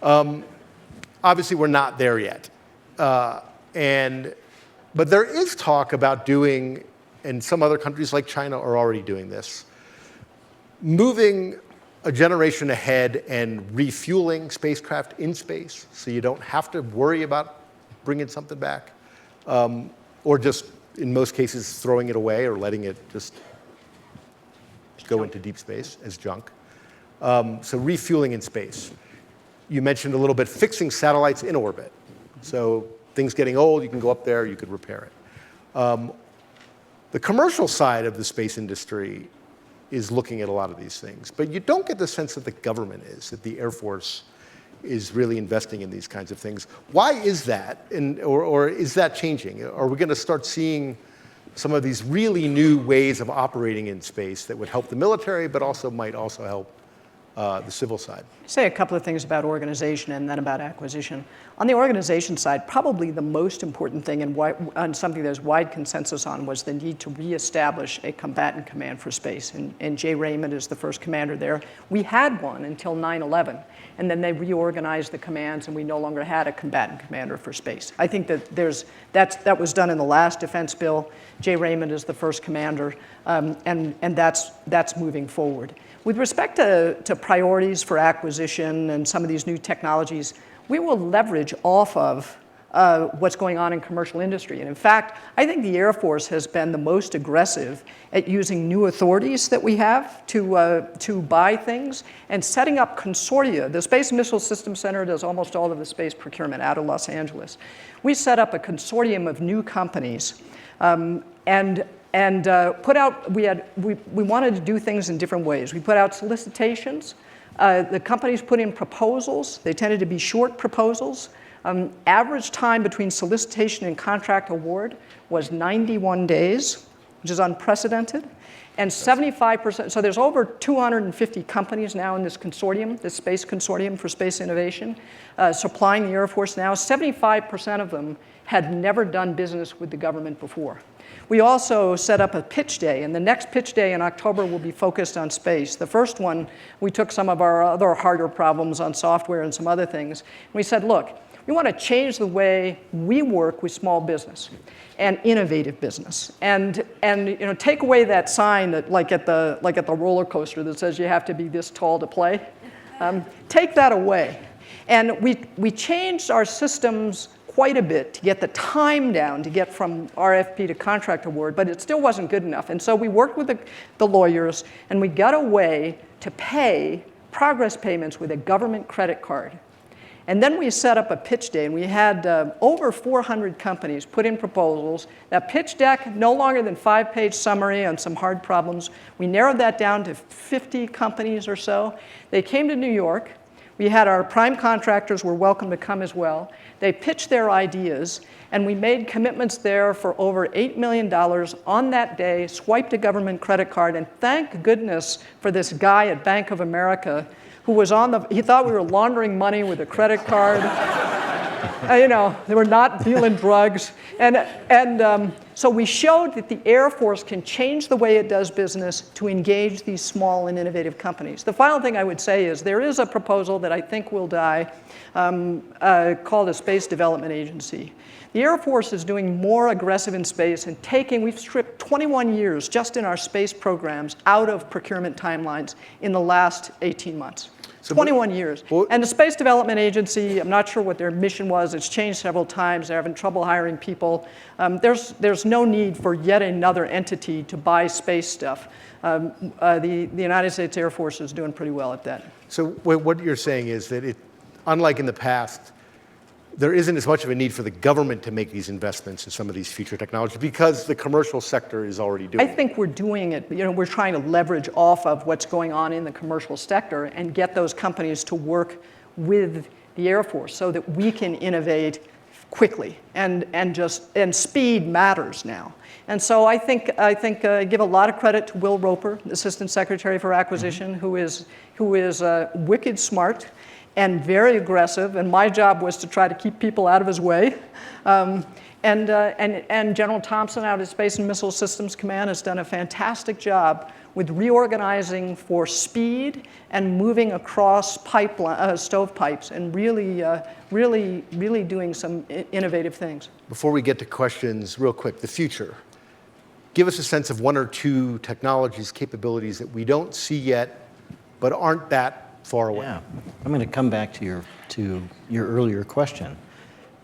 Obviously, we're not there yet, but there is talk about doing, and some other countries like China are already doing this, moving a generation ahead and refueling spacecraft in space, so you don't have to worry about bringing something back, or just in most cases throwing it away or letting it just go into deep space as junk. So refueling in space. You mentioned a little bit fixing satellites in orbit. So things getting old, you can go up there, you could repair it. The commercial side of the space industry is looking at a lot of these things. But you don't get the sense that the government is, that the Air Force is really investing in these kinds of things. Why is that? Or is that changing? Are we going to start seeing some of these really new ways of operating in space that would help the military, but also might also help the civil side?
Say a couple of things about organization and then about acquisition. On the organization side, probably the most important thing and something there's wide consensus on was the need to reestablish a combatant command for space. And Jay Raymond is the first commander there. We had one until 9/11, and then they reorganized the commands, and we no longer had a combatant commander for space. I think that that was done in the last defense bill. Jay Raymond is the first commander, and that's moving forward. With respect to priorities for acquisition and some of these new technologies, we will leverage off of what's going on in commercial industry. And in fact, I think the Air Force has been the most aggressive at using new authorities that we have to buy things and setting up consortia. The Space and Missile Systems Center does almost all of the space procurement out of Los Angeles. We set up a consortium of new companies and put out, we wanted to do things in different ways. We put out solicitations. The companies put in proposals. They tended to be short proposals. Average time between solicitation and contract award was 91 days, which is unprecedented. And 75%, so there's over 250 companies now in this consortium, this space consortium for space innovation, supplying the Air Force now. 75% of them had never done business with the government before. We also set up a pitch day, and the next pitch day in October will be focused on space. The first one, we took some of our other harder problems on software and some other things. And we said, look, we want to change the way we work with small business and innovative business, and take away that sign that like at the roller coaster that says you have to be this tall to play. Take that away, and we changed our systems quite a bit to get the time down to get from RFP to contract award, but it still wasn't good enough. And so we worked with the lawyers, and we got a way to pay progress payments with a government credit card. And then we set up a pitch day, and we had over 400 companies put in proposals. That pitch deck, no longer than 5-page summary on some hard problems. We narrowed that down to 50 companies or so. They came to New York. We had our prime contractors were welcome to come as well. They pitched their ideas, and we made commitments there for over $8 million on that day, swiped a government credit card, and thank goodness for this guy at Bank of America who was he thought we were laundering money with a credit card. They were not dealing drugs. And so we showed that the Air Force can change the way it does business to engage these small and innovative companies. The final thing I would say is there is a proposal that I think will die called a Space Development Agency. The Air Force is doing more aggressive in space and we've stripped 21 years just in our space programs out of procurement timelines in the last 18 months. So 21 years. And the Space Development Agency, I'm not sure what their mission was. It's changed several times. They're having trouble hiring people. There's no need for yet another entity to buy space stuff. The United States Air Force is doing pretty well at that.
So what you're saying is that unlike in the past, there isn't as much of a need for the government to make these investments in some of these future technologies because the commercial sector is already doing it.
I think we're doing it. We're trying to leverage off of what's going on in the commercial sector and get those companies to work with the Air Force so that we can innovate quickly and speed matters now. And so I think give a lot of credit to Will Roper, Assistant Secretary for Acquisition, who is wicked smart and very aggressive, and my job was to try to keep people out of his way. And General Thompson out at Space and Missile Systems Command has done a fantastic job with reorganizing for speed and moving across stovepipes and really doing some innovative things.
Before we get to questions, real quick, the future. Give us a sense of one or two technologies, capabilities that we don't see yet, but aren't that far away.
Yeah, I'm going to come back to your earlier question.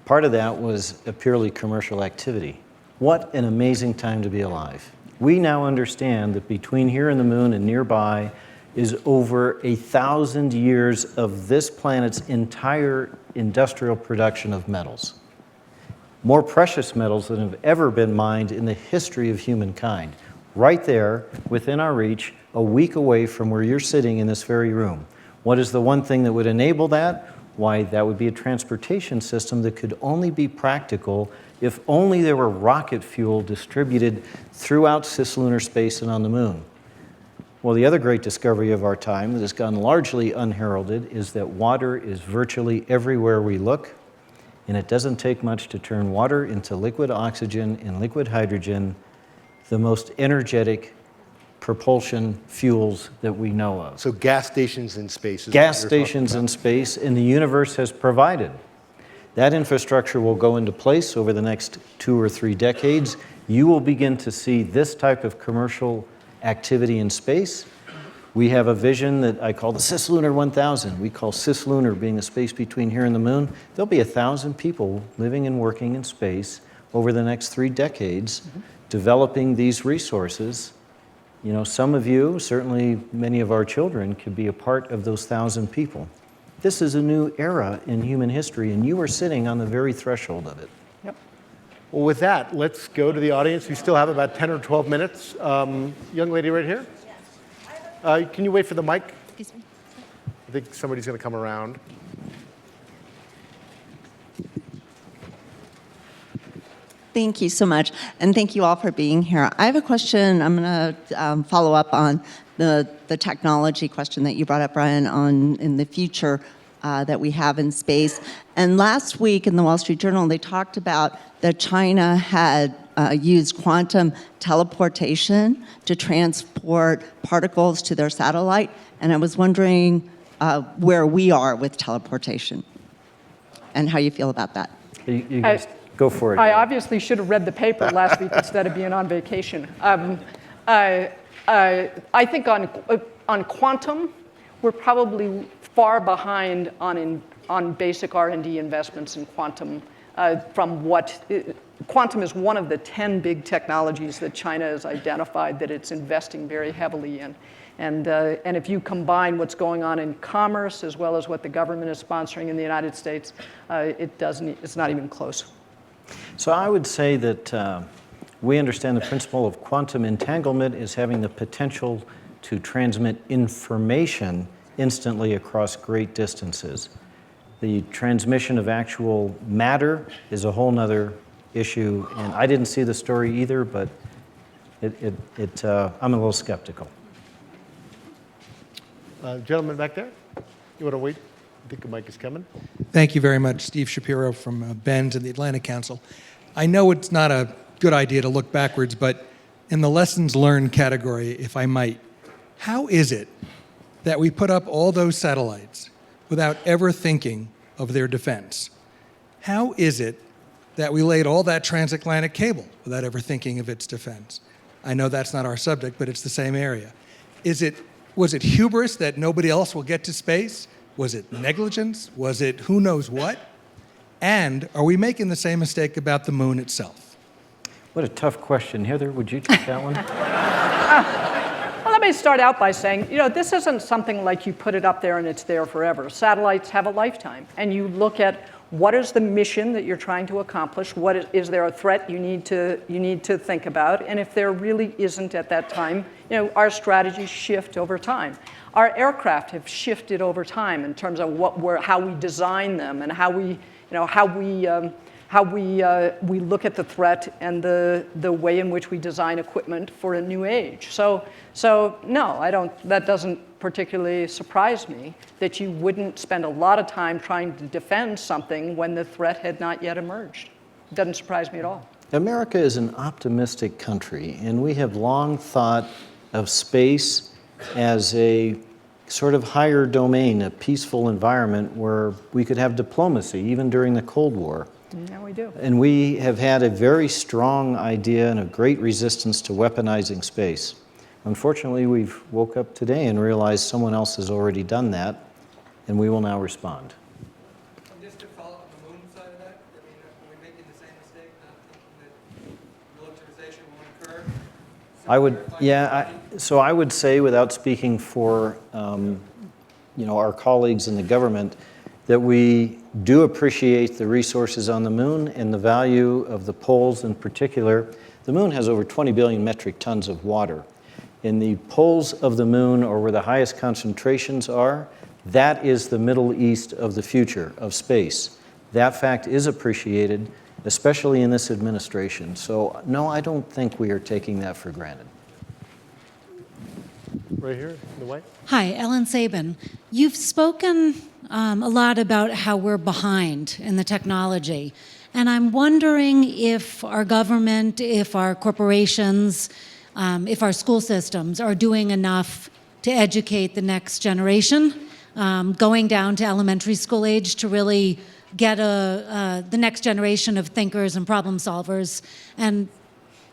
Part of that was a purely commercial activity. What an amazing time to be alive. We now understand that between here and the moon and nearby is over 1,000 years of this planet's entire industrial production of metals. More precious metals than have ever been mined in the history of humankind. Right there, within our reach, a week away from where you're sitting in this very room. What is the one thing that would enable that? Why, that would be a transportation system that could only be practical if only there were rocket fuel distributed throughout cislunar space and on the moon. Well, the other great discovery of our time that has gone largely unheralded is that water is virtually everywhere we look, and it doesn't take much to turn water into liquid oxygen and liquid hydrogen, the most energetic propulsion fuels that we know of.
So gas stations in space.
Gas stations in space, and the universe has provided. That infrastructure will go into place over the next 2 or 3 decades. You will begin to see this type of commercial activity in space. We have a vision that I call the Cislunar 1000. We call Cislunar being the space between here and the moon. There'll be 1,000 people living and working in space over the next 3 decades, developing these resources. You know, some of you, certainly many of our children, could be a part of those 1,000 people. This is a new era in human history, and you are sitting on the very threshold of it.
Yep. Well, with that, let's go to the audience. We still have about 10 or 12 minutes. Young lady right here. Can you wait for the mic?
Excuse me.
I think somebody's going to come around.
Thank you so much, and thank you all for being here. I have a question. I'm going to follow up on the technology question that you brought up, Bryan, on in the future that we have in space. And last week in the Wall Street Journal, they talked about that China had used quantum teleportation to transport particles to their satellite, and I was wondering where we are with teleportation and how you feel about that.
You guys go for it.
I obviously should have read the paper last week instead of being on vacation. I think on quantum, we're probably far behind on basic R&D investments in quantum quantum is one of the 10 big technologies that China has identified that it's investing very heavily in. And if you combine what's going on in commerce as well as what the government is sponsoring in the United States, it's not even close.
So I would say that we understand the principle of quantum entanglement is having the potential to transmit information instantly across great distances. The transmission of actual matter is a whole nother issue, and I didn't see the story either, but I'm a little skeptical.
Gentleman back there, you want to wait? I think the mic is coming.
Thank you very much. Steve Shapiro from Ben's and the Atlantic Council. I know it's not a good idea to look backwards, but in the lessons learned category, if I might, how is it that we put up all those satellites without ever thinking of their defense? How is it that we laid all that transatlantic cable without ever thinking of its defense? I know that's not our subject, but it's the same area. Was it hubris that nobody else will get to space? Was it negligence? Was it who knows what? And are we making the same mistake about the moon itself?
What a tough question. Heather, would you take that one?
Well, let me start out by saying, this isn't something like you put it up there and it's there forever. Satellites have a lifetime, and you look at what is the mission that you're trying to accomplish. Is there a threat you need to think about? And if there really isn't at that time, our strategies shift over time. Our aircraft have shifted over time in terms of how we design them and how we look at the threat and the way in which we design equipment for a new age. So no, that doesn't particularly surprise me that you wouldn't spend a lot of time trying to defend something when the threat had not yet emerged. It doesn't surprise me at all.
America is an optimistic country, and we have long thought of space as a sort of higher domain, a peaceful environment where we could have diplomacy, even during the Cold War.
Yeah, we do.
And we have had a very strong idea and a great resistance to weaponizing space. Unfortunately, we've woke up today and realized someone else has already done that, and we will now respond.
Just to follow up on the moon side of that, are we making the same mistake, not thinking that militarization will occur?
So I would say, without speaking for our colleagues in the government, that we do appreciate the resources on the moon and the value of the poles in particular. The moon has over 20 billion metric tons of water. And the poles of the moon, or where the highest concentrations are, that is the Middle East of the future, of space. That fact is appreciated, especially in this administration. So no, I don't think we are taking that for granted.
Right here, in the white.
Hi, Ellen Sabin. You've spoken a lot about how we're behind in the technology. And I'm wondering if our government, if our corporations, if our school systems are doing enough to educate the next generation, going down to elementary school age to really get the next generation of thinkers and problem solvers, and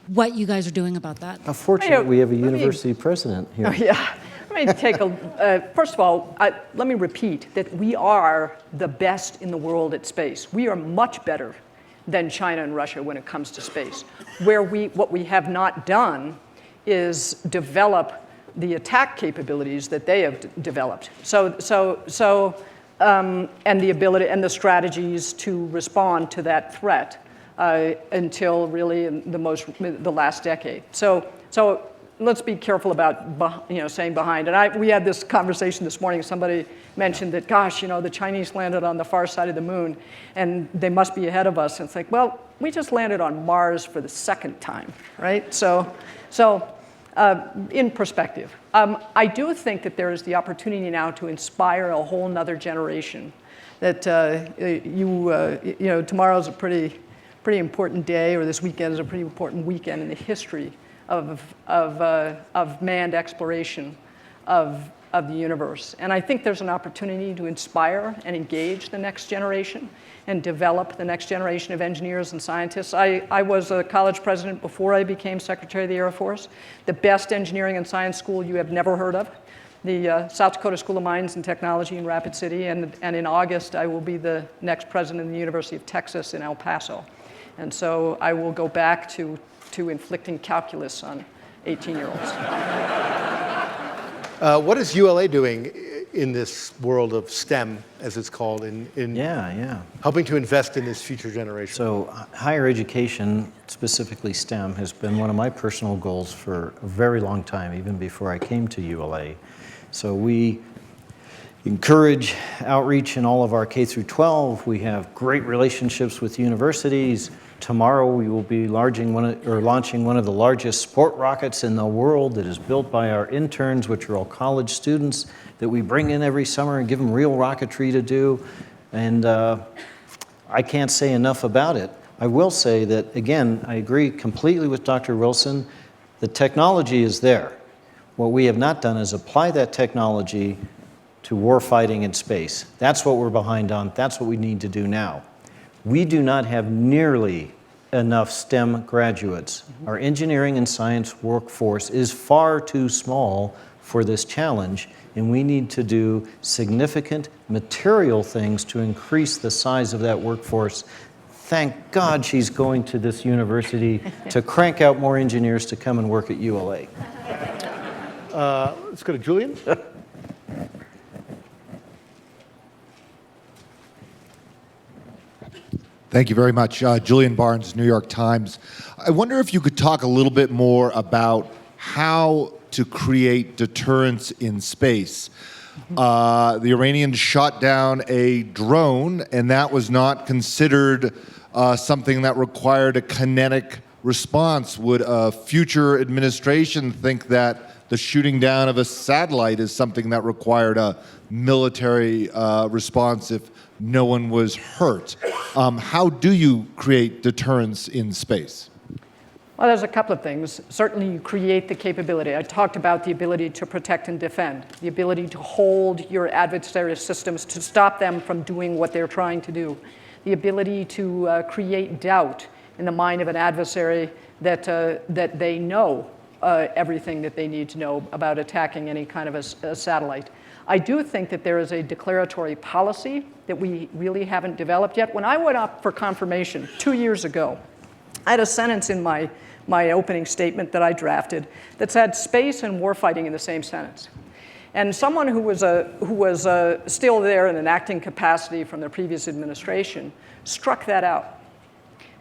what you guys are doing about that.
Fortunately, we have a university president here.
Yeah. Let me take first of all, let me repeat that we are the best in the world at space. We are much better than China and Russia when it comes to space. What we have not done is develop the attack capabilities that they have developed. And the ability and the strategies to respond to that threat until really the last decade. So let's be careful about saying behind. And we had this conversation this morning. Somebody mentioned that, gosh, the Chinese landed on the far side of the moon, and they must be ahead of us. And it's like, well, we just landed on Mars for the second time, right? So in perspective, I do think that there is the opportunity now to inspire a whole nother generation. That tomorrow's a pretty important day, or this weekend is a pretty important weekend in the history of manned exploration of the universe. And I think there's an opportunity to inspire and engage the next generation and develop the next generation of engineers and scientists. I was a college president before I became Secretary of the Air Force. The best engineering and science school you have never heard of, the South Dakota School of Mines and Technology in Rapid City, and in August I will be the next president of the University of Texas in El Paso. And so I will go back to inflicting calculus on 18-year-olds.
What is ULA doing in this world of STEM, as it's called, in helping to invest in this future generation?
So higher education, specifically STEM, has been one of my personal goals for a very long time, even before I came to ULA. So we encourage outreach in all of our K through 12. We have great relationships with universities. Tomorrow we will be launching one of the largest sport rockets in the world that is built by our interns, which are all college students that we bring in every summer and give them real rocketry to do. And I can't say enough about it. I will say that, again, I agree completely with Dr. Wilson. The technology is there. What we have not done is apply that technology to warfighting in space. That's what we're behind on. That's what we need to do now. We do not have nearly enough STEM graduates. Our engineering and science workforce is far too small for this challenge, and we need to do significant material things to increase the size of that workforce. Thank God she's going to this university to crank out more engineers to come and work at ULA.
Let's go to Julian.
Thank you very much. Julian Barnes, New York Times. I wonder if you could talk a little bit more about how to create deterrence in space. The Iranians shot down a drone, and that was not considered something that required a kinetic response. Would a future administration think that the shooting down of a satellite is something that required a military response if no one was hurt? How do you create deterrence in space?
Well, there's a couple of things. Certainly, you create the capability. I talked about the ability to protect and defend, the ability to hold your adversary systems to stop them from doing what they're trying to do, the ability to create doubt in the mind of an adversary that they know everything that they need to know about attacking any kind of a satellite. I do think that there is a declaratory policy that we really haven't developed yet. When I went up for confirmation 2 years ago, I had a sentence in my opening statement that I drafted that said space and warfighting in the same sentence. And someone who was still there in an acting capacity from the previous administration struck that out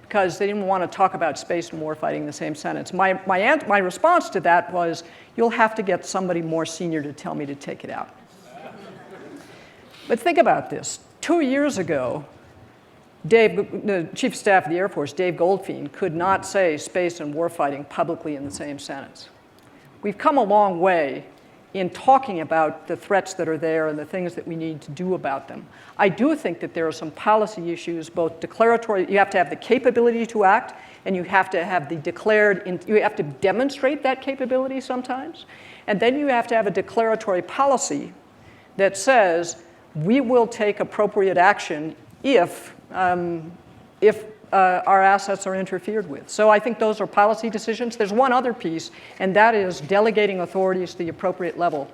because they didn't want to talk about space and warfighting in the same sentence. My response to that was, you'll have to get somebody more senior to tell me to take it out. But think about this. 2 years ago, the Chief of Staff of the Air Force, Dave Goldfein, could not say space and warfighting publicly in the same sentence. We've come a long way in talking about the threats that are there and the things that we need to do about them. I do think that there are some policy issues, both declaratory, you have to have the capability to act, and you have to have you have to demonstrate that capability sometimes, and then you have to have a declaratory policy that says, we will take appropriate action if our assets are interfered with. So I think those are policy decisions. There's one other piece, and that is delegating authorities to the appropriate level.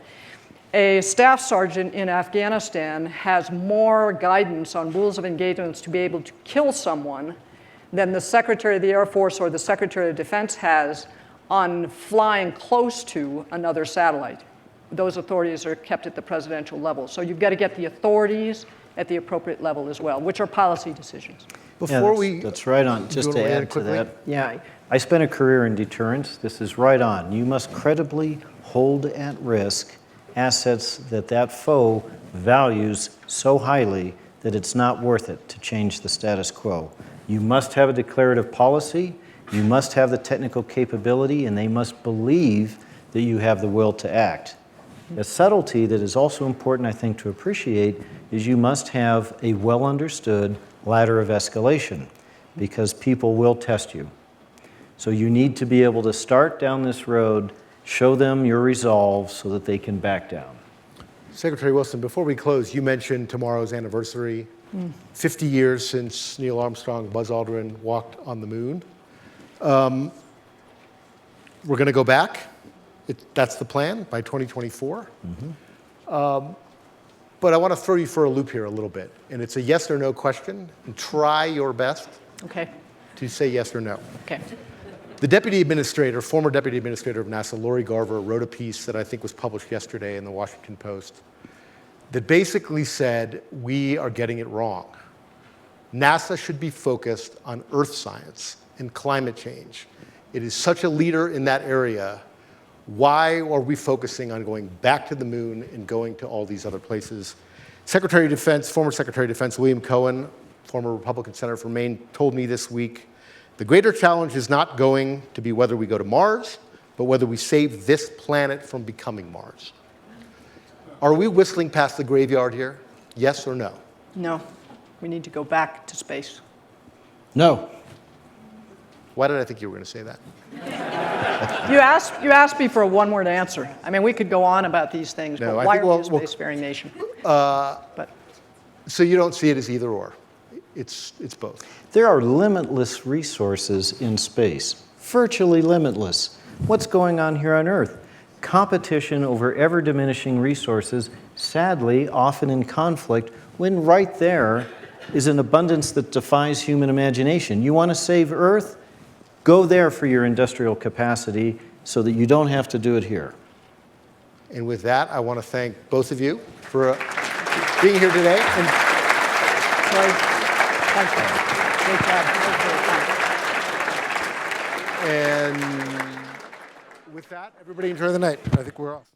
A staff sergeant in Afghanistan has more guidance on rules of engagements to be able to kill someone than the Secretary of the Air Force or the Secretary of Defense has on flying close to another satellite. Those authorities are kept at the presidential level. So you've got to get the authorities at the appropriate level as well, which are policy decisions.
That's right on. Just to add to that, yeah, I spent a career in deterrence. This is right on. You must credibly hold at risk assets that foe values so highly that it's not worth it to change the status quo. You must have a declarative policy, you must have the technical capability, and they must believe that you have the will to act. A subtlety that is also important, I think, to appreciate is you must have a well-understood ladder of escalation, because people will test you. So you need to be able to start down this road, show them your resolve so that they can back down.
Secretary Wilson, before we close, you mentioned tomorrow's anniversary, 50 years since Neil Armstrong, Buzz Aldrin walked on the moon. We're going to go back. That's the plan by 2024. But I want to throw you for a loop here a little bit. And it's a yes or no question. And try your best to say yes or no.
Okay.
The deputy administrator, former deputy administrator of NASA, Lori Garver, wrote a piece that I think was published yesterday in the Washington Post that basically said, we are getting it wrong. NASA should be focused on earth science and climate change. It is such a leader in that area. Why are we focusing on going back to the moon and going to all these other places? Secretary of Defense, former Secretary of Defense William Cohen, former Republican senator from Maine, told me this week, the greater challenge is not going to be whether we go to Mars, but whether we save this planet from becoming Mars. Are we whistling past the graveyard here? Yes or no?
No. We need to go back to space.
No.
Why did I think you were going to say that?
You asked me for a one-word answer. I mean, we could go on about these things,
No,
but
I
why
think
are we a
we'll-
spacefaring nation?
So you don't see it as either or. It's both.
There are limitless resources in space, virtually limitless. What's going on here on Earth? Competition over ever-diminishing resources, sadly, often in conflict, when right there is an abundance that defies human imagination. You want to save Earth? Go there for your industrial capacity so that you don't have to do it here.
And with that, I want to thank both of you for being here today.
Thanks, man. Great job.
And with that, everybody enjoy the night. I think we're off.